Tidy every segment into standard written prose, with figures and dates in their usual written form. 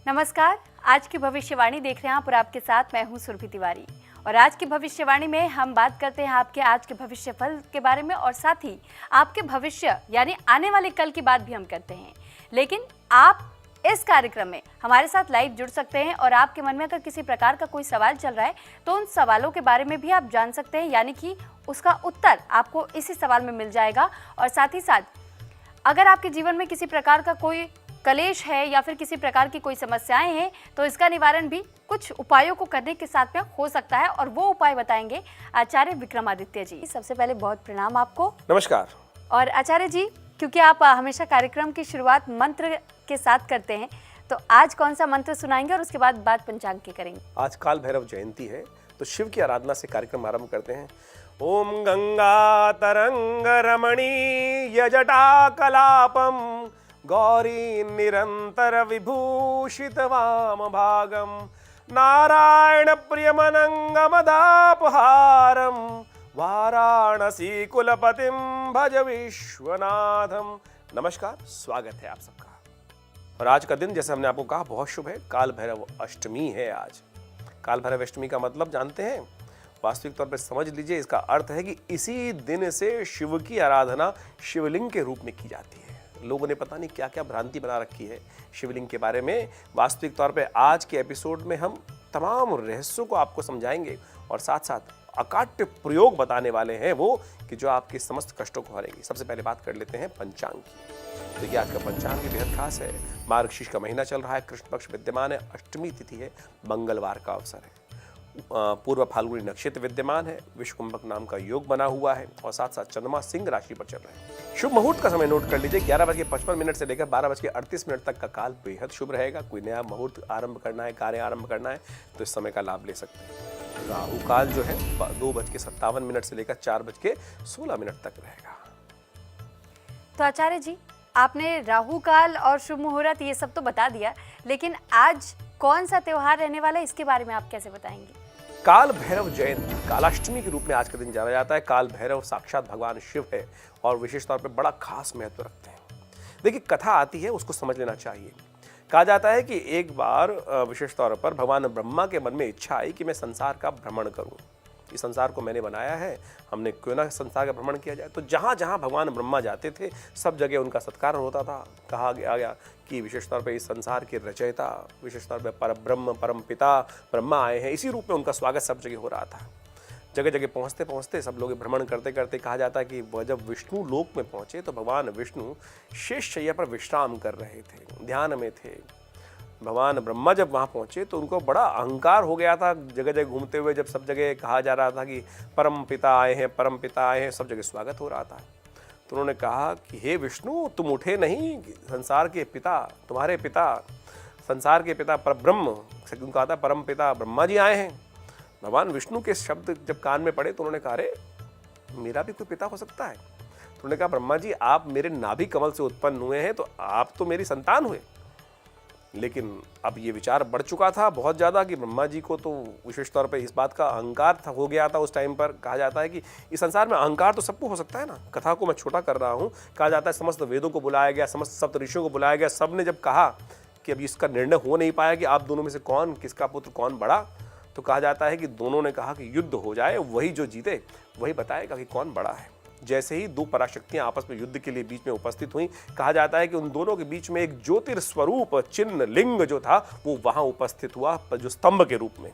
नमस्कार। आज की भविष्यवाणी देख रहे हैं आप और आपके साथ मैं हूं सुरभि तिवारी। और आज की भविष्यवाणी में हम बात करते हैं आपके आज के भविष्य फल के बारे में और साथ ही आपके भविष्य यानी आने वाले कल की बात भी हम करते हैं। लेकिन आप इस कार्यक्रम में हमारे साथ लाइव जुड़ सकते हैं और आपके मन में अगर किसी प्रकार का कोई सवाल चल रहा है तो उन सवालों के बारे में भी आप जान सकते हैं, यानी कि उसका उत्तर आपको इसी सवाल में मिल जाएगा। और साथ ही साथ अगर आपके जीवन में किसी प्रकार का कोई कलेश है या फिर किसी प्रकार की कोई समस्याएं हैं तो इसका निवारण भी कुछ उपायों को करने के साथ में हो सकता है और वो उपाय बताएंगे आचार्य विक्रमादित्य जी। सबसे पहले बहुत प्रणाम आपको। नमस्कार। और आचार्य जी, क्योंकि आप हमेशा कार्यक्रम की शुरुआत मंत्र के साथ करते हैं तो आज कौन सा मंत्र सुनाएंगे और उसके बाद बात पंचांग की करेंगे। आज काल भैरव जयंती है तो शिव की आराधना से कार्यक्रम आरंभ करते हैं। ओम गंगा तरंग रमणीय जटा कलापम गौरी निरंतर विभूषित वाम भागम नारायण प्रियमनंगमदापहारम वाराणसी कुलपतिम भज विश्वनाथम। नमस्कार, स्वागत है आप सबका। और आज का दिन जैसे हमने आपको कहा बहुत शुभ है। काल भैरव अष्टमी है आज। काल भैरव अष्टमी का मतलब जानते हैं? वास्तविक तौर पर समझ लीजिए, इसका अर्थ है कि इसी दिन से शिव की आराधना शिवलिंग के रूप में की जाती है। लोगों ने पता नहीं क्या क्या भ्रांति बना रखी है शिवलिंग के बारे में। वास्तविक तौर पे आज के एपिसोड में हम तमाम रहस्यों को आपको समझाएंगे और साथ साथ अकाट्य प्रयोग बताने वाले हैं वो कि जो आपके समस्त कष्टों को हरेंगे। सबसे पहले बात कर लेते हैं पंचांग की। देखिए, आज का पंचांग भी बेहद खास है। मार्गशीर्ष का महीना चल रहा है, कृष्ण पक्ष विद्यमान है, अष्टमी तिथि है, मंगलवार का अवसर है, पूर्व फाल्गुनी नक्षत्र विद्यमान है, विश्वकुंभक नाम का योग बना हुआ है और साथ साथ चंद्रमा सिंह राशि पर चल रहे हैं। शुभ मुहूर्त का समय नोट कर लीजिए। 11:55 से लेकर 12:38 तक का काल बेहद शुभ रहेगा। कोई नया मुहूर्त आरंभ करना है, कार्य आरंभ करना है तो इस समय का लाभ ले सकते हैं। राहु काल जो है 2:57 से लेकर 4:16 तक रहेगा। तो आचार्य जी, आपने राहु काल और शुभ मुहूर्त ये सब तो बता दिया, लेकिन आज कौन सा त्योहार रहने वाला है इसके बारे में आप कैसे बताएंगे? काल भैरव जयंती, कालाष्टमी के रूप में आज का दिन जाना जाता है। काल भैरव साक्षात भगवान शिव है और विशेष तौर पर बड़ा खास महत्व रखते हैं। देखिए, कथा आती है उसको समझ लेना चाहिए। कहा जाता है कि एक बार विशेष तौर पर भगवान ब्रह्मा के मन में इच्छा आई कि मैं संसार का भ्रमण करूं। इस संसार को मैंने बनाया है, हमने क्यों ना संसार का भ्रमण किया जाए। तो जहाँ जहाँ भगवान ब्रह्मा जाते थे सब जगह उनका सत्कार होता था। कहा गया कि विशेष तौर पर इस संसार के रचयिता, विशेष तौर पर परब्रह्म परम पिता ब्रह्मा आए हैं, इसी रूप में उनका स्वागत सब जगह हो रहा था। जगह जगह पहुँचते पहुँचते सब लोग भ्रमण करते करते कहा जाता है कि वह जब विष्णु लोक में पहुँचे तो भगवान विष्णु शेष शैया पर विश्राम कर रहे थे, ध्यान में थे। भगवान ब्रह्मा जब वहाँ पहुँचे तो उनको बड़ा अहंकार हो गया था। जगह जगह घूमते हुए जब सब जगह कहा जा रहा था कि परम पिता आए हैं, परम पिता आए हैं, सब जगह स्वागत हो रहा था। तो उन्होंने कहा कि हे विष्णु, तुम उठे नहीं? संसार के पिता, तुम्हारे पिता, संसार के पिता परब्रह्म, कहा था परम पिता ब्रह्मा जी आए हैं। भगवान विष्णु के शब्द जब कान में पड़े तो उन्होंने कहा, अरे मेरा भी कोई पिता हो सकता है? तो उन्होंने कहा, ब्रह्मा जी आप मेरे नाभि कमल से उत्पन्न हुए हैं तो आप तो मेरी संतान हुए। लेकिन अब ये विचार बढ़ चुका था बहुत ज़्यादा कि ब्रह्मा जी को तो विशेष तौर पे इस बात का अहंकार हो गया था उस टाइम पर। कहा जाता है कि इस संसार में अहंकार तो सबको हो सकता है ना। कथा को मैं छोटा कर रहा हूँ। कहा जाता है समस्त वेदों को बुलाया गया, समस्त सप्त ऋषियों को बुलाया गया। सब ने जब कहा कि अब इसका निर्णय हो नहीं पाया कि आप दोनों में से कौन, किसका पुत्र कौन बड़ा, तो कहा जाता है कि दोनों ने कहा कि युद्ध हो जाए, वही जो जीते वही बताएगा कि कौन बड़ा है। जैसे ही दो पराशक्तियां आपस में युद्ध के लिए बीच में उपस्थित हुई, कहा जाता है कि उन दोनों के बीच में एक ज्योतिर्स्वरूप चिन्ह लिंग जो था वो वहां उपस्थित हुआ, जो स्तंभ के रूप में,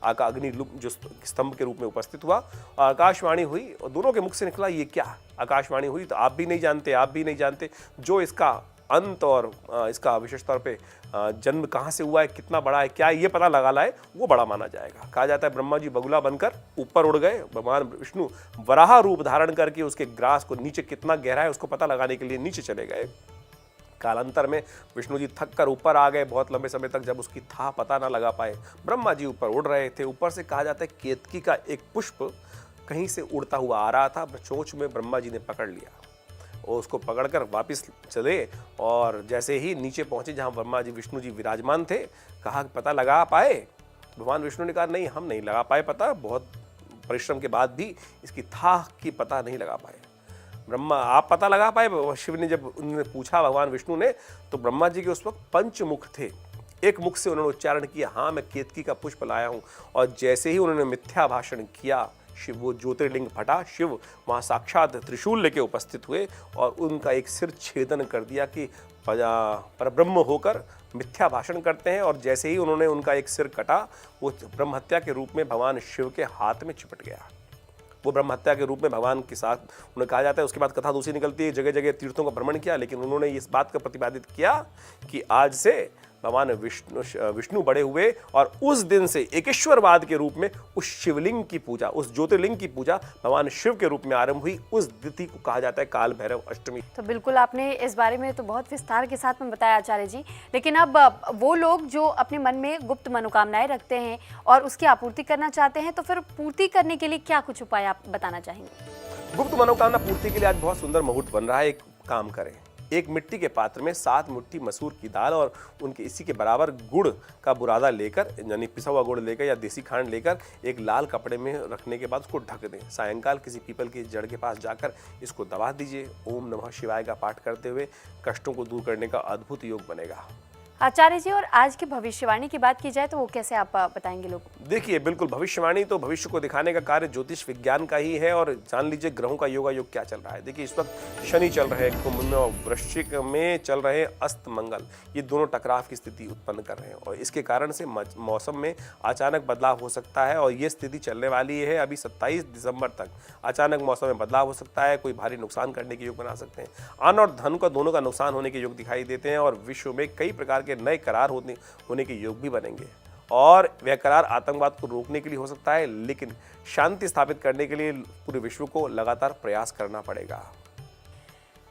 अग्नि जो स्तंभ के रूप में उपस्थित हुआ। आकाशवाणी हुई और दोनों के मुख से निकला, ये क्या? आकाशवाणी हुई तो आप भी नहीं जानते, आप भी नहीं जानते। जो इसका अंत और इसका विशेष तौर पे जन्म कहाँ से हुआ है, कितना बड़ा है, क्या ये पता लगा लाए, वो बड़ा माना जाएगा। कहा जाता है ब्रह्मा जी बगुला बनकर ऊपर उड़ गए, भगवान विष्णु वराह रूप धारण करके उसके ग्रास को नीचे कितना गहरा है उसको पता लगाने के लिए नीचे चले गए। कालांतर में विष्णु जी थक कर ऊपर आ गए बहुत लंबे समय तक। जब उसकी था पता ना लगा पाए, ब्रह्मा जी ऊपर उड़ रहे थे। ऊपर से कहा जाता है केतकी का एक पुष्प कहीं से उड़ता हुआ आ रहा था, चोंच में ब्रह्मा जी ने पकड़ लिया और उसको पकड़कर वापस चले। और जैसे ही नीचे पहुंचे जहां ब्रह्मा जी विष्णु जी विराजमान थे, कहा पता लगा पाए? भगवान विष्णु ने कहा नहीं, हम नहीं लगा पाए पता, बहुत परिश्रम के बाद भी इसकी था की पता नहीं लगा पाए। ब्रह्मा आप पता लगा पाए? शिव ने जब उन्होंने पूछा भगवान विष्णु ने, तो ब्रह्मा जी के उस वक्त पंचमुख थे। एक मुख से उन्होंने उच्चारण किया, हाँ मैं केतकी का पुष्प लाया हूँ, और जैसे ही उन्होंने मिथ्या भाषण किया, शिव वो ज्योतिर्लिंग फटा, शिव वहाँ साक्षात त्रिशूल लेके उपस्थित हुए और उनका एक सिर छेदन कर दिया कि परब्रह्म होकर मिथ्या भाषण करते हैं। और जैसे ही उन्होंने उनका एक सिर कटा, वो ब्रह्म हत्या के रूप में भगवान शिव के हाथ में चिपट गया। वो ब्रह्म हत्या के रूप में भगवान के साथ उन्हें कहा जाता है। उसके बाद कथा दूसरी निकलती है, जगह जगह तीर्थों का भ्रमण किया, लेकिन उन्होंने इस बात का प्रतिपादित किया कि आज से भगवान विष्णु बड़े हुए और उस दिन से एकेश्वरवाद के रूप में उस शिवलिंग की पूजा, उस ज्योतिर्लिंग की पूजा भगवान शिव के रूप में आरंभ हुई। उस तिथि को कहा जाता है काल भैरव अष्टमी। तो बिल्कुल आपने इस बारे में तो बहुत विस्तार के साथ में बताया आचार्य जी, लेकिन अब वो लोग जो अपने मन में गुप्त मनोकामनाएं रखते हैं और उसकी आपूर्ति करना चाहते हैं, तो फिर पूर्ति करने के लिए क्या कुछ उपाय आप बताना चाहेंगे? गुप्त मनोकामना पूर्ति के लिए आज बहुत सुंदर मुहूर्त बन रहा है। एक काम करें, एक मिट्टी के पात्र में 7 मुट्ठी मसूर की दाल और उनके इसी के बराबर गुड़ का बुरादा लेकर, यानी पिसा हुआ गुड़ लेकर या देसी खांड लेकर एक लाल कपड़े में रखने के बाद उसको ढक दें। सायंकाल किसी पीपल की जड़ के पास जाकर इसको दबा दीजिए। ओम नमः शिवाय का पाठ करते हुए कष्टों को दूर करने का अद्भुत योग बनेगा। आचार्य जी, और आज की भविष्यवाणी की बात की जाए तो वो कैसे आप बताएंगे लोगों को? देखिए, बिल्कुल भविष्यवाणी तो भविष्य को दिखाने का कार्य ज्योतिष विज्ञान का ही है। और जान लीजिए ग्रहों का योगायोग क्या चल रहा है। देखिए, इस वक्त शनि चल रहे हैं कुंभ में और वृश्चिक में चल रहे अस्त मंगल, ये दोनों टकराव की स्थिति उत्पन्न कर रहे हैं और इसके कारण से मौसम में अचानक बदलाव हो सकता है। और ये स्थिति चलने वाली है अभी 27 दिसंबर तक। अचानक मौसम में बदलाव हो सकता है, कोई भारी नुकसान करने के योग बना सकते हैं। अन्न और धन का दोनों का नुकसान होने के योग दिखाई देते हैं और विश्व में कई प्रकार के नए करार होने के योग भी बनेंगे। और वह करार आतंकवाद को रोकने के लिए हो सकता है, लेकिन शांति स्थापित करने के लिए पूरे विश्व को लगातार प्रयास करना पड़ेगा।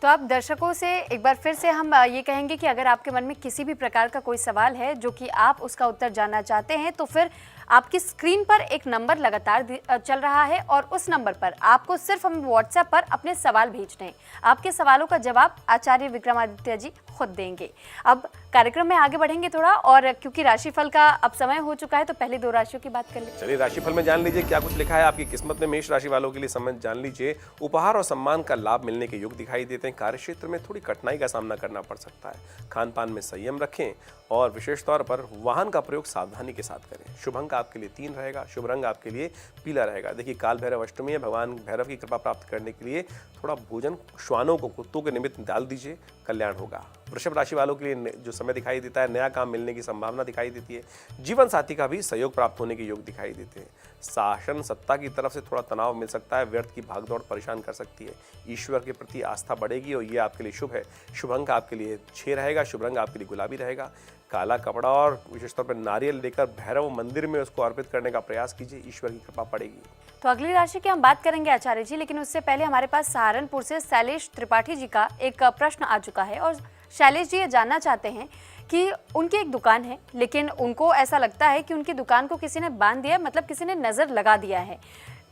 तो आप दर्शकों से एक बार फिर से हम ये कहेंगे कि अगर आपके मन में किसी भी प्रकार का कोई सवाल है जो कि आप उसका उत्तर जानना चाहते हैं, तो फिर आपकी स्क्रीन पर एक नंबर लगातार चल रहा है और उस नंबर पर आपको सिर्फ हम व्हाट्सएप पर अपने सवाल भेजने हैं। आपके सवालों का जवाब आचार्य विक्रमादित्य जी खुद देंगे। अब कार्यक्रम में आगे बढ़ेंगे थोड़ा, और क्योंकि राशिफल का अब समय हो चुका है तो पहले 2 राशियों की बात कर लेते हैं। चलिए राशिफल में जान लीजिए क्या कुछ लिखा है आपकी किस्मत में। मेष राशि वालों के लिए समय जान लीजिए, उपहार और सम्मान का लाभ मिलने के योग दिखाई देते हैं। कार्य क्षेत्र में थोड़ी कठिनाई का सामना करना पड़ सकता है। खान पान में संयम रखें और विशेष तौर पर वाहन का प्रयोग सावधानी के साथ करें। शुभ अंक आपके लिए 3 रहेगा, शुभ रंग आपके लिए पीला रहेगा। देखिए, काल भैरव अष्टमी है, भगवान भैरव की कृपा प्राप्त करने के लिए थोड़ा भोजन श्वानों को, कुत्तों के निमित्त डाल दीजिए, कल्याण होगा। वृषभ राशि वालों के लिए जो समय दिखाई देता है, नया काम मिलने की संभावना दिखाई देती है। जीवन साथी का भी सहयोग प्राप्त होने के योग दिखाई देते हैं। शासन सत्ता की तरफ से थोड़ा तनाव मिल सकता है, व्यर्थ की भागदौड़ परेशान कर सकती है। ईश्वर के प्रति आस्था बढ़ेगी और ये आपके लिए शुभ है। शुभ अंक आपके लिए 6 रहेगा, शुभ रंग आपके लिए गुलाबी रहेगा। काला कपड़ा और विशेष तौर पर नारियल लेकर भैरव मंदिर में उसको अर्पित करने का प्रयास कीजिए, ईश्वर की कृपा पड़ेगी। तो अगली राशि की हम बात करेंगे आचार्य जी, लेकिन उससे पहले हमारे पास सहारनपुर से शैलेश त्रिपाठी जी का एक प्रश्न आ चुका है। और शैलेश जी ये जानना चाहते हैं कि उनकी एक दुकान है, लेकिन उनको ऐसा लगता है कि उनकी दुकान को किसी ने बांध दिया, मतलब किसी ने नजर लगा दिया है।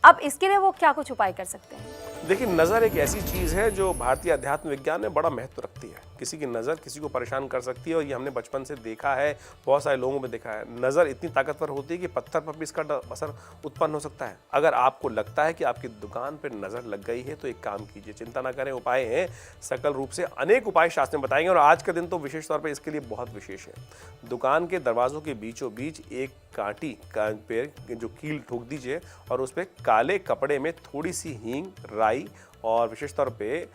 अब इसके लिए वो क्या कुछ उपाय कर सकते हैं? देखिए, नज़र एक ऐसी चीज़ है जो भारतीय अध्यात्म विज्ञान में बड़ा महत्व रखती है। किसी की नज़र किसी को परेशान कर सकती है और ये हमने बचपन से देखा है, बहुत सारे लोगों में देखा है। नज़र इतनी ताकतवर होती है कि पत्थर पर भी इसका असर उत्पन्न हो सकता है। अगर आपको लगता है कि आपकी दुकान पर नज़र लग गई है तो एक काम कीजिए, चिंता ना करें, उपाय हैं सकल रूप से। अनेक उपाय शास्त्र में बताएंगे और आज का दिन तो विशेष तौर पर इसके लिए बहुत विशेष है। दुकान के दरवाजों के बीचों बीच एक कांटी पे जो कील ठोक दीजिए और उस पर काले कपड़े में थोड़ी सी हींग, राई और विशेष तौर पे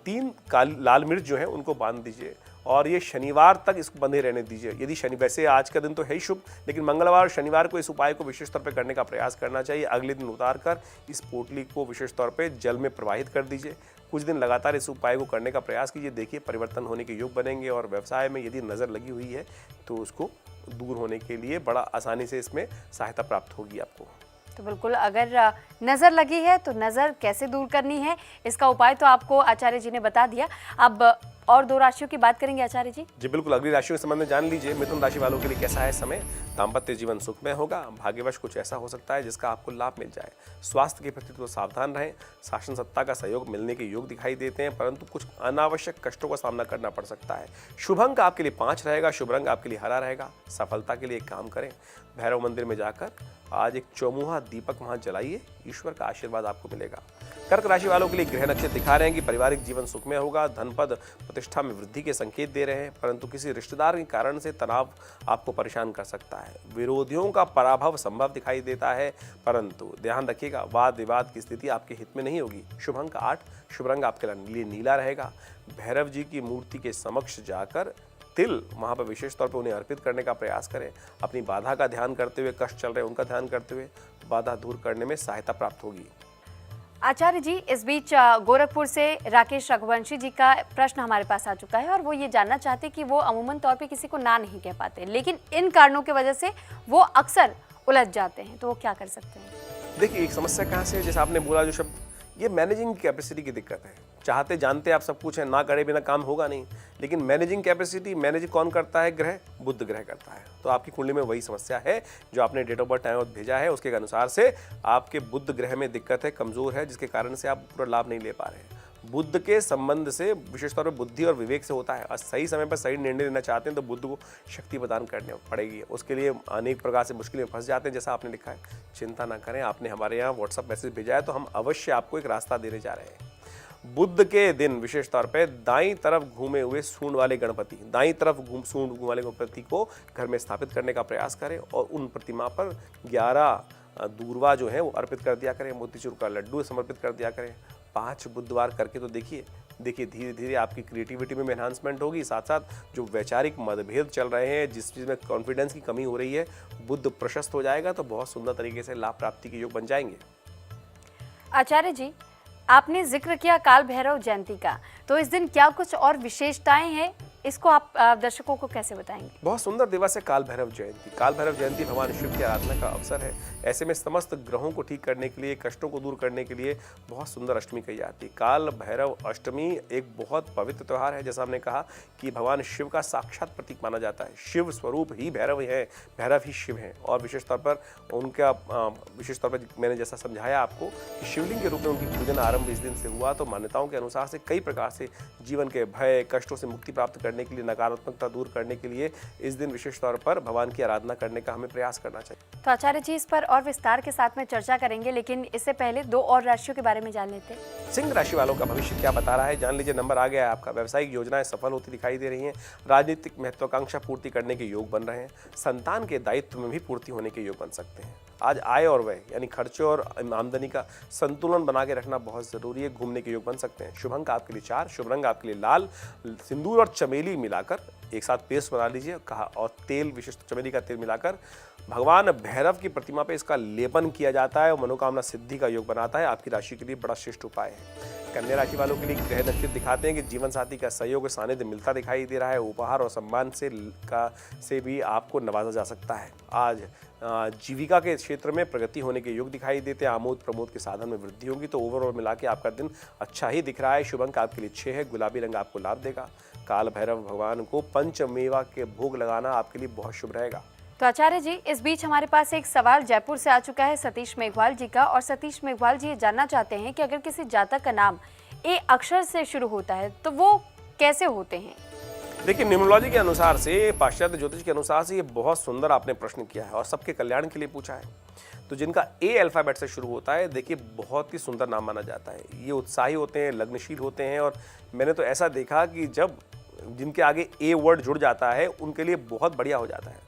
3 लाल मिर्च जो है उनको बांध दीजिए और ये शनिवार तक इसको बंधे रहने दीजिए। यदि शनि, वैसे आज का दिन तो है ही शुभ, लेकिन मंगलवार और शनिवार को इस उपाय को विशेष तौर पे करने का प्रयास करना चाहिए। अगले दिन उतार कर इस पोटली को विशेष तौर पे जल में प्रवाहित कर दीजिए। कुछ दिन लगातार इस उपाय को करने का प्रयास कीजिए, देखिए परिवर्तन होने के योग बनेंगे। और व्यवसाय में यदि नज़र लगी हुई है तो उसको दूर होने के लिए बड़ा आसानी से इसमें सहायता प्राप्त होगी आपको। तो बिल्कुल, अगर नज़र लगी है तो नज़र कैसे दूर करनी है, इसका उपाय तो आपको आचार्य जी ने बता दिया। अब और 2 राशियों की बात करेंगे आचार्य जी। जी बिल्कुल, अगली राशियों के संबंध में जान लीजिए। मिथुन राशि वालों के लिए कैसा है समय। दाम्पत्य जीवन सुखमय होगा। भाग्यवश कुछ ऐसा हो सकता है जिसका आपको लाभ मिल जाए। स्वास्थ्य के प्रति तो सावधान रहें। शासन सत्ता का सहयोग मिलने के योग दिखाई देते हैं, परंतु कुछ अनावश्यक कष्टों का सामना करना पड़ सकता है। शुभ अंक आपके लिए 5 रहेगा, शुभ रंग आपके लिए हरा रहेगा। सफलता के लिए एक काम करें, भैरव मंदिर में जाकर आज एक चौमुहा दीपक वहां जलाइए, ईश्वर का आशीर्वाद आपको मिलेगा। कर्क राशि वालों के लिए ग्रह नक्षत्र दिखा रहे हैं कि पारिवारिक जीवन सुखमय होगा, धन पद प्रतिष्ठा में वृद्धि के संकेत दे रहे हैं, परंतु किसी रिश्तेदार के कारण से तनाव आपको परेशान कर सकता है। विरोधियों का पराभव संभव दिखाई देता है, परंतु ध्यान रखिएगा वाद विवाद की स्थिति आपके हित में नहीं होगी। शुभ अंक 8, शुभ रंग आपके लिए नीला रहेगा। भैरव जी की मूर्ति के समक्ष जाकर तिल वहाँ पर विशेष तौर पर उन्हें अर्पित करने का प्रयास करें। अपनी बाधा का ध्यान करते हुए, कष्ट चल रहे उनका ध्यान करते हुए बाधा दूर करने में सहायता प्राप्त होगी। आचार्य जी, इस बीच गोरखपुर से राकेश रघुवंशी जी का प्रश्न हमारे पास आ चुका है और वो ये जानना चाहते हैं कि वो अमूमन तौर पे किसी को ना नहीं कह पाते, लेकिन इन कारणों की वजह से वो अक्सर उलझ जाते हैं, तो वो क्या कर सकते हैं? देखिए, एक समस्या कहाँ से है, जैसे आपने बोला जो शब्द, ये मैनेजिंग कैपेसिटी की दिक्कत है। चाहते जानते आप सब कुछ है, ना करे बिना काम होगा नहीं, लेकिन मैनेजिंग कैपेसिटी मैनेज कौन करता है? ग्रह, बुध ग्रह करता है। तो आपकी कुंडली में वही समस्या है जो आपने डेट ऑफ बर्थ टाइम भेजा है, उसके अनुसार से आपके बुध ग्रह में दिक्कत है, कमजोर है, जिसके कारण से आप पूरा लाभ नहीं ले पा रहे हैं। बुध के संबंध से विशेष तौर पर बुद्धि और विवेक से होता है, और सही समय पर सही निर्णय लेना चाहते हैं तो बुद्ध को शक्ति प्रदान करनी पड़ेगी। उसके लिए अनेक प्रकार से मुश्किलें फंस जाते हैं, जैसा आपने लिखा है। चिंता ना करें, आपने हमारे यहाँ व्हाट्सअप मैसेज भेजा है तो हम अवश्य आपको एक रास्ता देने जा रहे हैं। बुध के दिन विशेष तौर पे दाईं तरफ घूमे हुए सूंड वाले गणपति, दाईं तरफ सूंड वाले गणपति को घर में स्थापित करने का प्रयास करें और उन प्रतिमा पर 11 दूर्वा जो है वो अर्पित कर दिया करें, मोतीचूर का लड्डू समर्पित कर दिया करें। 5 बुधवार करके तो देखिए धीरे धीरे आपकी क्रिएटिविटी में एनहांसमेंट होगी। साथ साथ जो वैचारिक मतभेद चल रहे हैं, जिस चीज़ में कॉन्फिडेंस की कमी हो रही है, बुध प्रशस्त हो जाएगा तो बहुत सुंदर तरीके से लाभ प्राप्ति के योग बन जाएंगे। आचार्य जी, आपने जिक्र किया काल भैरव जयंती का, तो इस दिन क्या कुछ और विशेषताएं हैं, इसको आप दर्शकों को कैसे बताएंगे? बहुत सुंदर दिवस है काल भैरव जयंती। काल भैरव जयंती भगवान शिव की आराधना का अवसर है। ऐसे में समस्त ग्रहों को ठीक करने के लिए, कष्टों को दूर करने के लिए बहुत सुंदर अष्टमी कही जाती है। काल भैरव अष्टमी एक बहुत पवित्र त्यौहार है। जैसा हमने कहा कि भगवान शिव का साक्षात प्रतीक माना जाता है। शिव स्वरूप ही भैरव है, भैरव ही शिव हैं, और विशेष तौर पर उनका विशेष तौर पर मैंने जैसा समझाया आपको कि शिवलिंग के रूप में उनकी पूजन आरंभ इस दिन से हुआ। तो मान्यताओं के अनुसार से कई प्रकार से जीवन के भय कष्टों से मुक्ति प्राप्त करने के लिए, नकारात्मकता दूर करने के लिए इस दिन विशेष तौर पर भगवान की आराधना करने का हमें प्रयास करना चाहिए। तो आचार्य जी, इस पर और विस्तार के साथ में चर्चा करेंगे, लेकिन इससे पहले 2 और राशियों के बारे में जान लेते हैं। सिंह राशि वालों का भविष्य क्या बता रहा है, जान लीजिए। नंबर आ गया है आपका। व्यवसायिक योजनाएं सफल होती दिखाई दे रही हैं। राजनीतिक महत्वाकांक्षा पूर्ति करने के योग बन रहे हैं। संतान के दायित्व में भी पूर्ति होने के योग बन सकते हैं। आज आय और व्यय यानी खर्चे और आमदनी का संतुलन बना के रखना बहुत जरूरी है। घूमने के योग बन सकते हैं। शुभ अंक आपके लिए 4, शुभ रंग आपके लिए लाल। सिंदूर और चमेली मिलाकर एक साथ पेस्ट बना लीजिए कहा, और तेल, विशिष्ट चमेली का तेल मिलाकर भगवान भैरव की प्रतिमा पे इसका लेपन किया जाता है और मनोकामना सिद्धि का योग बनाता है। आपकी राशि के लिए बड़ा श्रेष्ठ उपाय है। कन्या राशि वालों के लिए ग्रह नक्षत्र दिखाते हैं कि जीवन साथी का सहयोग और सानिध्य मिलता दिखाई दे रहा है। उपहार और सम्मान से भी आपको नवाजा जा सकता है। आज जीविका के क्षेत्र में प्रगति होने के योग दिखाई देते हैं। आमोद प्रमोद के साधन में वृद्धि होगी। तो ओवरऑल मिला के आपका दिन अच्छा ही दिख रहा है। शुभ अंक आपके लिए 6 है। गुलाबी रंग आपको लाभ देगा। काल भैरव भगवान को पंचमेवा के भोग लगाना आपके लिए बहुत शुभ रहेगा। तो आचार्य जी, इस बीच हमारे पास एक सवाल जयपुर से आ चुका है सतीश मेघवाल जी का, और सतीश मेघवाल जी ये जानना चाहते हैं कि अगर किसी जातक का नाम ए अक्षर से शुरू होता है तो वो कैसे होते हैं? देखिए, न्यूमरोलॉजी के अनुसार से, पाश्चात्य ज्योतिष के अनुसार से ये बहुत सुंदर आपने प्रश्न किया है और सबके कल्याण के लिए पूछा है। तो जिनका ए अल्फाबेट से शुरू होता है, देखिए बहुत ही सुंदर नाम माना जाता है। ये उत्साही होते हैं, लग्नशील होते हैं, और मैंने तो ऐसा देखा कि जब जिनके आगे ए वर्ड जुड़ जाता है उनके लिए बहुत बढ़िया हो जाता है।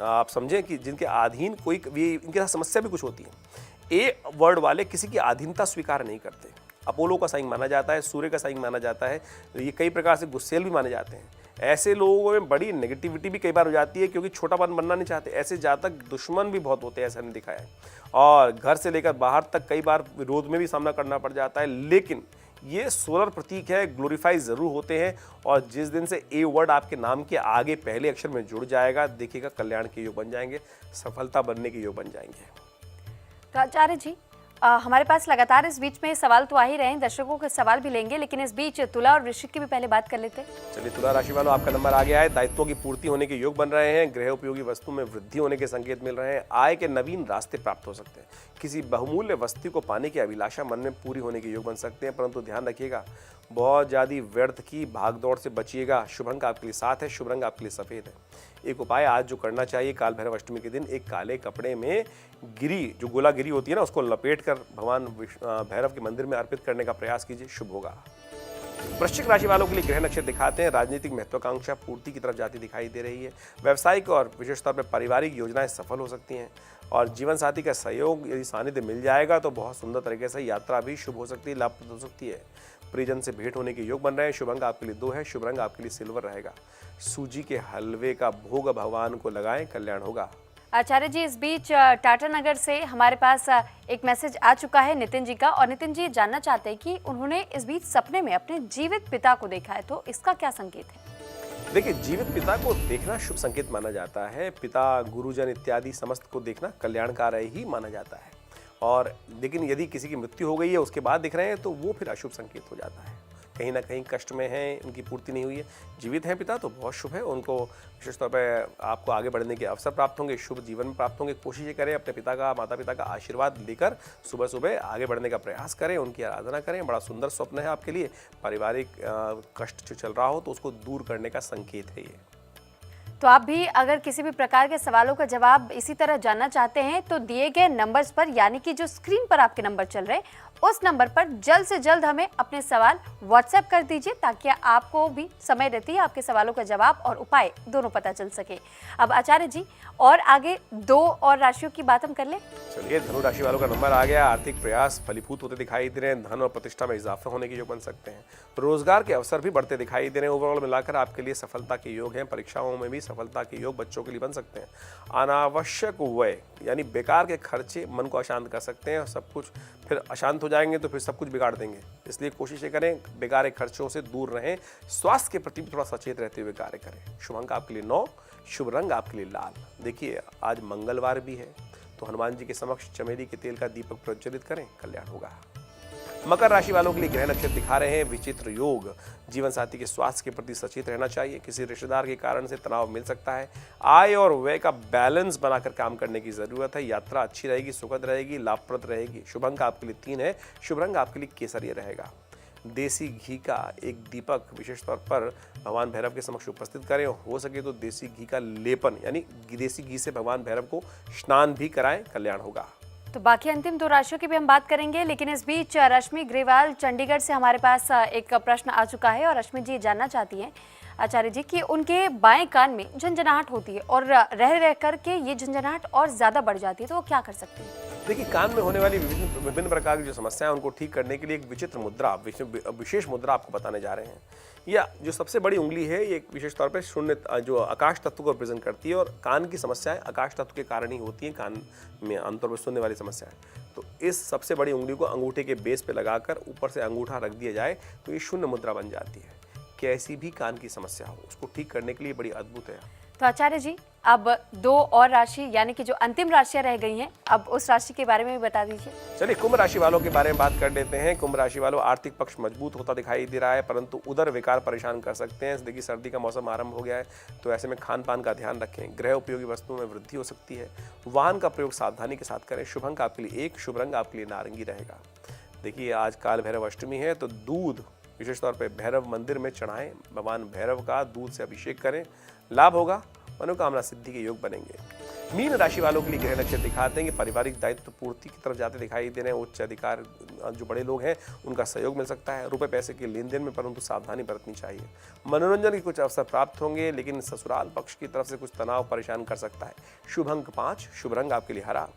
आप समझें कि जिनके अधीन कोई इनके साथ समस्या भी कुछ होती है। ए वर्ड वाले किसी की अधीनता स्वीकार नहीं करते। अपोलो का साइन माना जाता है, सूर्य का साइन माना जाता है। ये कई प्रकार से गुस्सेल भी माने जाते हैं। ऐसे लोगों में बड़ी नेगेटिविटी भी कई बार हो जाती है क्योंकि छोटापन बनना नहीं चाहते। ऐसे जातक दुश्मन भी बहुत होते हैं, ऐसा हमने दिखाया है, और घर से लेकर बाहर तक कई बार विरोध में भी सामना करना पड़ जाता है। लेकिन ये सोलर प्रतीक है, ग्लोरीफाई जरूर होते हैं, और जिस दिन से ए वर्ड आपके नाम के आगे पहले अक्षर में जुड़ जाएगा, देखिएगा कल्याण के योग बन जाएंगे, सफलता बनने के योग बन जाएंगे। तो आचार्य जी, हमारे पास लगातार इस बीच में सवाल तो आ ही रहे हैं, दर्शकों के सवाल भी लेंगे, लेकिन इस बीच तुला और वृश्चिक की भी पहले बात कर लेते हैं। चलिए, तुला राशि वालों, आपका नंबर आ गया है। दायित्वों की पूर्ति होने के योग बन रहे हैं। गृह उपयोगी वस्तु में वृद्धि होने के संकेत मिल रहे हैं। आय के नवीन रास्ते प्राप्त हो सकते हैं। किसी बहुमूल्य वस्तु को पाने की अभिलाषा मन में पूरी होने के योग बन सकते हैं, परंतु ध्यान रखिएगा बहुत ज़्यादा व्यर्थ की भागदौड़ से बचिएगा। शुभ अंक आपके लिए 7 है, शुभ रंग आपके लिए सफ़ेद है। एक उपाय आज जो करना चाहिए, काल भैरव अष्टमी के दिन एक काले कपड़े में गिरी, जो गोला गिरी होती है ना, उसको लपेट कर भगवान भैरव के मंदिर में अर्पित करने का प्रयास कीजिए, शुभ होगा। वृश्चिक राशि वालों के लिए ग्रह नक्षत्र दिखाते हैं राजनीतिक महत्वाकांक्षा पूर्ति की तरफ जाती दिखाई दे रही है। व्यावसायिक और विशेष तौर पर पारिवारिक योजनाएं सफल हो सकती हैं और जीवन साथी का सहयोग यदि सानिध्य मिल जाएगा तो बहुत सुंदर तरीके से यात्रा भी शुभ हो सकती है, लाभप्रद हो सकती है। परिजन से भेंट होने के योग बन रहे हैं। शुभ अंक आपके लिए 2 है, शुभ रंग आपके लिए सिल्वर रहेगा। सूजी के हलवे का भोग भगवान को लगाएं, कल्याण होगा। आचार्य जी, इस बीच टाटा नगर से हमारे पास एक मैसेज आ चुका है नितिन जी का, और नितिन जी जानना चाहते हैं कि उन्होंने इस बीच सपने में अपने जीवित पिता को देखा है, तो इसका क्या संकेत है? देखिए, जीवित पिता को देखना शुभ संकेत माना जाता है। पिता, गुरुजन इत्यादि समस्त को देखना कल्याणकारी ही माना जाता है। और लेकिन यदि किसी की मृत्यु हो गई है उसके बाद दिख रहे हैं तो वो फिर अशुभ संकेत हो जाता है। कहीं ना कहीं कष्ट में हैं, उनकी पूर्ति नहीं हुई है। जीवित हैं पिता तो बहुत शुभ है, उनको विशेष तौर पर आपको आगे बढ़ने के अवसर प्राप्त होंगे, शुभ जीवन में प्राप्त होंगे। कोशिश करें अपने पिता का, माता पिता का आशीर्वाद लेकर सुबह सुबह आगे बढ़ने का प्रयास करें, उनकी आराधना करें। बड़ा सुंदर स्वप्न है आपके लिए। पारिवारिक कष्ट जो चल रहा हो तो उसको दूर करने का संकेत है ये। तो आप भी अगर किसी भी प्रकार के सवालों का जवाब इसी तरह जानना चाहते हैं तो दिए गए नंबर्स पर, यानी कि जो स्क्रीन पर आपके नंबर चल रहे हैं उस नंबर पर जल्द से जल्द हमें अपने सवाल व्हाट्सएप कर दीजिए, ताकि आपको भी समय रहती है आपके सवालों का जवाब और उपाय दोनों पता चल सके। अब आचार्य जी, और आगे 2 और राशियों की बात हम कर लें। चलिए, धनु राशि वालों का नंबर आ गया। आर्थिक प्रयास फलीभूत होते दिखाई दे रहे हैं। धन और प्रतिष्ठा में इजाफा होने के योग बन सकते हैं। रोजगार के अवसर भी बढ़ते दिखाई दे रहे हैं। ओवरऑल मिलाकर आपके लिए सफलता के योग हैं। परीक्षाओं में भी सफलता के योग बच्चों के लिए बन सकते हैं। अनावश्यक व्यय यानी बेकार के खर्चे मन को अशांत कर सकते हैं और सब कुछ फिर अशांत हो जाएंगे तो फिर सब कुछ बिगाड़ देंगे। इसलिए कोशिश करें बेकार खर्चों से दूर रहें। स्वास्थ्य के प्रति भी थोड़ा सचेत रहते हुए कार्य करें। शुभ अंक आपके लिए 9, शुभ रंग आपके लिए लाल। देखिए, आज मंगलवार भी है तो हनुमान जी के समक्ष चमेली के तेल का दीपक प्रज्वलित करें, कल्याण होगा। मकर राशि वालों के लिए ग्रह नक्षत्र दिखा रहे हैं विचित्र योग। जीवन साथी के स्वास्थ्य के प्रति सचेत रहना चाहिए। किसी रिश्तेदार के कारण से तनाव मिल सकता है। आय और व्यय का बैलेंस बनाकर काम करने की जरूरत है। यात्रा अच्छी रहेगी, सुखद रहेगी, लाभप्रद रहेगी। शुभ अंक आपके लिए 3 है, शुभ रंग आपके लिए केसरिया रहेगा। देसी घी का एक दीपक विशेष तौर पर भगवान भैरव के समक्ष उपस्थित करें। हो सके तो देसी घी का लेपन यानी देसी घी से भगवान भैरव को स्नान भी कराएं, कल्याण होगा। तो बाकी अंतिम 2 राशियों की भी हम बात करेंगे, लेकिन इस बीच रश्मि ग्रेवाल चंडीगढ़ से हमारे पास एक प्रश्न आ चुका है और रश्मि जी जानना चाहती हैं आचार्य जी कि उनके बाएं कान में झंझनाहट होती है और रह करके ये झंझनाहट और ज्यादा बढ़ जाती है, तो वो क्या कर सकते हैं? देखिए, कान में होने वाली विभिन्न प्रकार की जो समस्याएं उनको ठीक करने के लिए एक विचित्र मुद्रा, विशेष मुद्रा आपको बताने जा रहे हैं। या जो सबसे बड़ी उंगली है ये विशेष तौर पे शून्य जो आकाश तत्व को रिप्रेजेंट करती है, और कान की समस्याएं आकाश तत्व के कारण ही होती हैं। कान में आमतौर पर सुनने वाली समस्याएं, तो इस सबसे बड़ी उंगली को अंगूठे के बेस पे लगाकर ऊपर से अंगूठा रख दिया जाए तो ये शून्य मुद्रा बन जाती है। कैसी भी कान की समस्या हो उसको ठीक करने के लिए बड़ी अद्भुत है। तो आचार्य जी, अब 2 और राशि यानी कि जो अंतिम राशियां रह गई हैं, अब उस राशि के बारे में भी बता दीजिए। चलिए, कुंभ राशि वालों के बारे में बात कर लेते हैं। कुंभ राशि वालों, आर्थिक पक्ष मजबूत होता दिखाई दे रहा है, परंतु उदर विकार परेशान कर सकते हैं। देखिए, सर्दी का मौसम आरंभ हो गया है तो ऐसे में खान पान का ध्यान रखें। गृह उपयोगी वस्तुओं में वृद्धि हो सकती है। वाहन का प्रयोग सावधानी के साथ करें। शुभ अंक आपके लिए 1, शुभ रंग आपके लिए नारंगी रहेगा। देखिए, आज काल भैरव अष्टमी है तो दूध विशेष तौर पर भैरव मंदिर में चढ़ाएं। भगवान भैरव का दूध से अभिषेक करें, लाभ होगा। मनोकामना सिद्धि के योग बनेंगे। मीन राशि वालों के लिए ग्रह नक्षत्र दिखाते हैं कि पारिवारिक दायित्व पूर्ति की तरफ जाते दिखाई दे रहे हैं। उच्च अधिकार जो बड़े लोग हैं उनका सहयोग मिल सकता है। रुपए पैसे के लेन देन में परंतु सावधानी बरतनी चाहिए। मनोरंजन के कुछ अवसर प्राप्त होंगे, लेकिन ससुराल पक्ष की तरफ से कुछ तनाव परेशान कर सकता है। शुभ अंक 5, शुभ रंग आपके लिए हरा।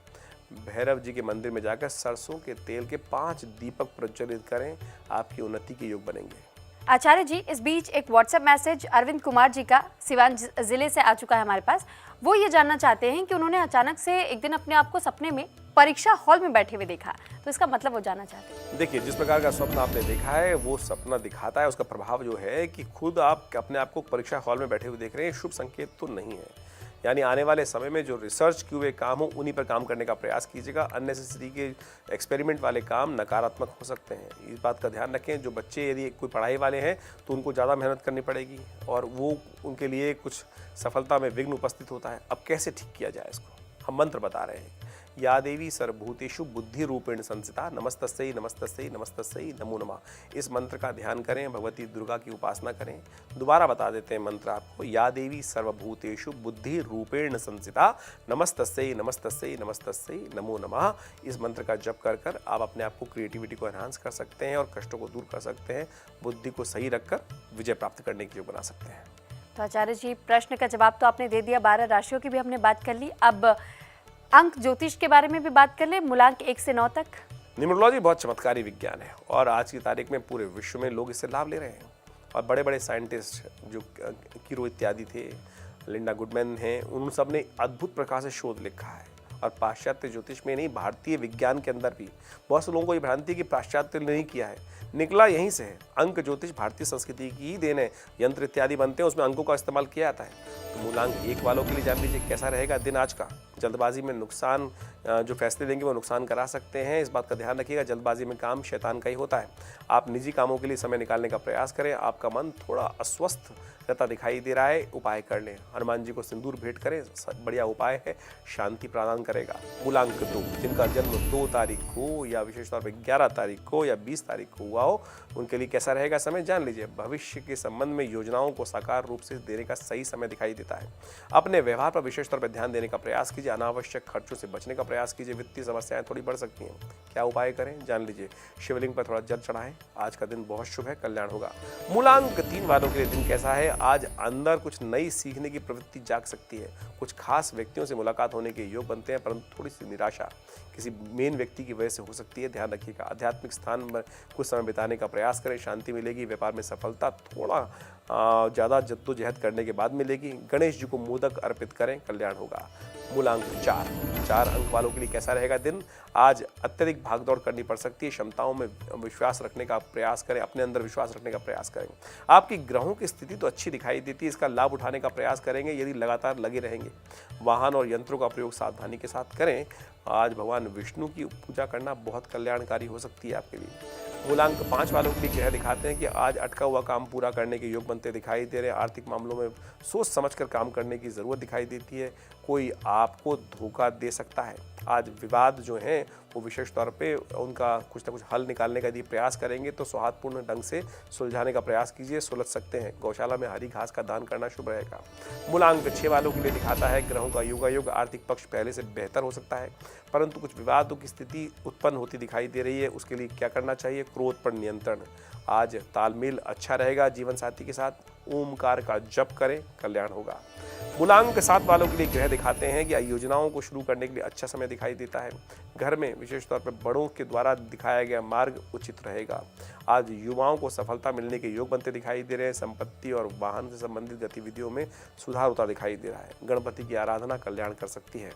भैरव जी के मंदिर में जाकर सरसों के तेल के 5 दीपक प्रज्वलित करें, आपकी उन्नति के योग बनेंगे। आचार्य जी, इस बीच एक व्हाट्सएप मैसेज अरविंद कुमार जी का सिवान जिले से आ चुका है हमारे पास। वो ये जानना चाहते हैं कि उन्होंने अचानक से एक दिन अपने आप को सपने में परीक्षा हॉल में बैठे हुए देखा, तो इसका मतलब वो जानना चाहते हैं। देखिए, जिस प्रकार का स्वप्न आपने देखा है वो सपना दिखाता है, उसका प्रभाव जो है कि खुद आप अपने आप को परीक्षा हॉल में बैठे हुए देख रहे हैं, शुभ संकेत तो नहीं है। यानी आने वाले समय में जो रिसर्च किए हुए काम हो उन्हीं पर काम करने का प्रयास कीजिएगा। अननेसेसरी के एक्सपेरिमेंट वाले काम नकारात्मक हो सकते हैं, इस बात का ध्यान रखें। जो बच्चे यदि कोई पढ़ाई वाले हैं तो उनको ज़्यादा मेहनत करनी पड़ेगी और वो उनके लिए कुछ सफलता में विघ्न उपस्थित होता है। अब कैसे ठीक किया जाए इसको हम मंत्र बता रहे हैं। या देवी सर्वभूतेषु बुद्धि रूपेण संस्थिता नमस्तस्यै नमस्तस्यै नमस्तस्यै नमो नमः। इस मंत्र का ध्यान करें, भगवती दुर्गा की उपासना करें। दोबारा बता देते हैं मंत्र आपको, या देवी सर्वभूतेषु बुद्धि रूपेण संस्थिता नमस्तस्यै नमस्तस्यै नमस्तस्यै नमो नमः। इस मंत्र का जप कर कर आप अपने आप को, क्रिएटिविटी को एनहांस कर सकते हैं और कष्टों को दूर कर सकते हैं। बुद्धि को सही रखकर विजय प्राप्त करने के योग बना सकते हैं। तो आचार्य जी, प्रश्न का जवाब तो आपने दे दिया, 12 राशियों की भी हमने बात कर ली। अब अंक ज्योतिष के बारे में भी बात कर ले, मूलांक 1 से 9 तक। न्यूमरोलॉजी बहुत चमत्कारी विज्ञान है और आज की तारीख में पूरे विश्व में लोग इससे लाभ ले रहे हैं। और बड़े बड़े साइंटिस्ट जो किरो इत्यादि थे, लिंडा गुडमैन हैं, उन सब ने अद्भुत प्रकार से शोध लिखा है। और पाश्चात्य ज्योतिष में नहीं, भारतीय विज्ञान के अंदर भी बहुत से लोगों को ये भ्रांति है कि पाश्चात्य ने नहीं किया है, निकला यहीं से है। अंक ज्योतिष भारतीय संस्कृति की ही देन है। यंत्र इत्यादि बनते हैं, उसमें अंकों का इस्तेमाल किया जाता है। तो मूलांक 1 वालों के लिए जान लीजिए कैसा रहेगा दिन आज का। जल्दबाजी में नुकसान, जो फैसले लेंगे वो नुकसान करा सकते हैं, इस बात का ध्यान रखिएगा। जल्दबाजी में काम शैतान का ही होता है। आप निजी कामों के लिए समय निकालने का प्रयास करें। आपका मन थोड़ा अस्वस्थ रहता दिखाई दे रहा है, उपाय कर लें। हनुमान जी को सिंदूर भेंट करें, बढ़िया उपाय है, शांति प्रदान करेगा। मूलांक 2, जिनका जन्म 2 तारीख को या विशेष तौर पर 11 तारीख को या 20 तारीख को हुआ हो, उनके लिए कैसा रहेगा समय जान लीजिए। भविष्य के संबंध में योजनाओं को साकार रूप से देने का सही समय दिखाई देता है। अपने व्यवहार पर विशेष तौर पर ध्यान देने का प्रयास कीजिए। अनावश्यक खर्चों से बचने का प्रयास कीजिए। वित्तीय समस्याएं थोड़ी बढ़ सकती हैं। क्या उपाय करें जान लीजिए। शिवलिंग पर थोड़ा जल चढ़ाएं। आज का दिन बहुत शुभ है, कल्याण होगा। मूलांक 3 वालों के लिए दिन कैसा है? आज अंदर कुछ नई सीखने की प्रवृत्ति जाग सकती है। कुछ खास व्यक्तियों से मुलाकात होने के योग बनते हैं, परंतु थोड़ी सी निराशा किसी मेन व्यक्ति की वजह से हो सकती है, ध्यान रखिएगा। आध्यात्मिक स्थान में कुछ समय बिताने का प्रयास करें, शांति मिलेगी। व्यापार में सफलता थोड़ा ज़्यादा जद्दोजहद करने के बाद मिलेगी। गणेश जी को मोदक अर्पित करें, कल्याण होगा। मूलांक 4 अंक वालों के लिए कैसा रहेगा दिन? आज अत्यधिक भागदौड़ करनी पड़ सकती है। क्षमताओं में विश्वास रखने का प्रयास करें, अपने अंदर विश्वास रखने का प्रयास करें। आपकी ग्रहों की स्थिति तो अच्छी दिखाई देती है, इसका लाभ उठाने का प्रयास करेंगे यदि लगातार लगे रहेंगे। वाहन और यंत्रों का प्रयोग सावधानी के साथ करें। आज भगवान विष्णु की पूजा करना बहुत कल्याणकारी हो सकती है आपके लिए। मूलांक 5 वालों के लिए ग्रह दिखाते हैं कि आज अटका हुआ काम पूरा करने के योग बनते दिखाई दे रहे हैं। आर्थिक मामलों में सोच समझकर काम करने की ज़रूरत दिखाई देती है। कोई आपको धोखा दे सकता है। आज विवाद जो हैं वो विशेष तौर पे उनका कुछ ना कुछ हल निकालने का यदि प्रयास करेंगे तो सौहार्दपूर्ण ढंग से सुलझाने का प्रयास कीजिए, सुलझ सकते हैं। गौशाला में हरी घास का दान करना शुभ रहेगा। मूलांक 6 वालों के लिए दिखाता है ग्रहों का योगायोग। आर्थिक पक्ष पहले से बेहतर हो सकता है, परंतु कुछ विवादों की स्थिति उत्पन्न होती दिखाई दे रही है। उसके लिए क्या करना चाहिए? क्रोध पर नियंत्रण। आज तालमेल अच्छा रहेगा जीवन साथी के साथ। ओमकार का जप करें, कल्याण होगा। मूलांक 7 वालों के लिए ग्रह दिखाते हैं कि योजनाओं को शुरू करने के लिए अच्छा समय दिखाई देता है। घर में विशेष तौर पर बड़ों के द्वारा दिखाया गया मार्ग उचित रहेगा। आज युवाओं को सफलता मिलने के योग बनते दिखाई दे रहे हैं। संपत्ति और वाहन से संबंधित गतिविधियों में सुधार होता दिखाई दे रहा है। गणपति की आराधना कल्याण कर सकती है।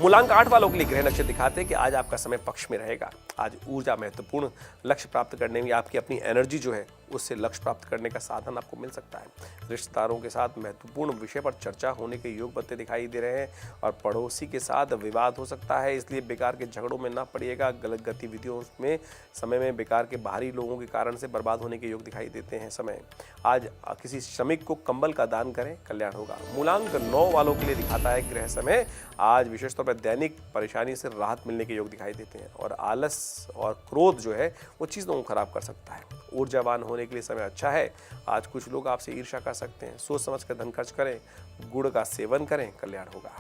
मूलांक 8 वालों के लिए ग्रह नक्षत्र दिखाते हैं कि आज आपका समय पक्ष में रहेगा। आज ऊर्जा महत्वपूर्ण लक्ष्य प्राप्त करने में आपकी अपनी एनर्जी जो है उससे लक्ष्य प्राप्त करने का साधन आपको मिल सकता है। रिश्तेदारों के साथ महत्वपूर्ण विषय पर चर्चा होने के योग बनते दिखाई दे रहे हैं और पड़ोसी के साथ विवाद हो सकता है, इसलिए बेकार के झगड़ों में ना पड़िएगा। गलत गतिविधियों में समय में बेकार के बाहरी लोगों के कारण से बर्बाद होने के योग दिखाई देते हैं समय। आज किसी श्रमिक को कंबल का दान करें, कल्याण होगा। मूलांक 9 वालों के लिए दिखाता है ग्रह समय आज विशेष तौर पर दैनिक परेशानी से राहत मिलने के योग दिखाई देते हैं और आलस और क्रोध जो है वो चीज़ों को खराब कर सकता है। ऊर्जावान होने के लिए समय अच्छा है। आज कुछ लोग आपसे ईर्ष्या कर सकते हैं। सोच समझ कर धन खर्च करें, गुड़ का सेवन करें, कल्याण होगा।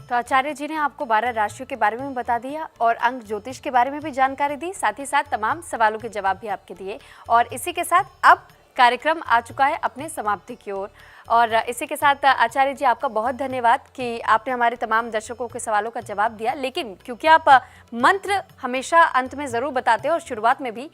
तो आचार्य जी ने आपको 12 राशियों के बारे में बता दिया और अंक ज्योतिष के बारे में भी जानकारी दी, साथ ही साथ तमाम सवालों के जवाब भी आपके दिए। और इसी के साथ अब कार्यक्रम आ चुका है अपने समाप्ति की ओर। और इसी के साथ आचार्य जी आपका बहुत धन्यवाद कि आपने हमारे तमाम दर्शकों के सवालों का जवाब दिया। लेकिन क्योंकि आप मंत्र हमेशा अंत में ज़रूर बताते हैं और शुरुआत में भी,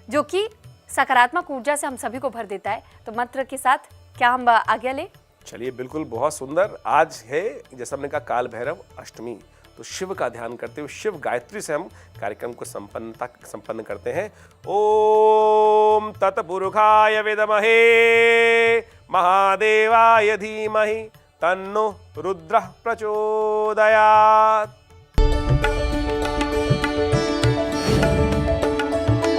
जो कि सकारात्मक ऊर्जा से हम सभी को भर देता है, तो मंत्र के साथ क्या हम आगे ले? चलिए, बिल्कुल, बहुत सुंदर। आज है जैसा हमने कहा काल भैरव अष्टमी, तो शिव का ध्यान करते हुए शिव गायत्री से हम कार्यक्रम को संपन्न करते हैं। ओम तत्पुरुषाय विद्महे महादेवाय धीमहि तन्नो रुद्रः प्रचोदयात्।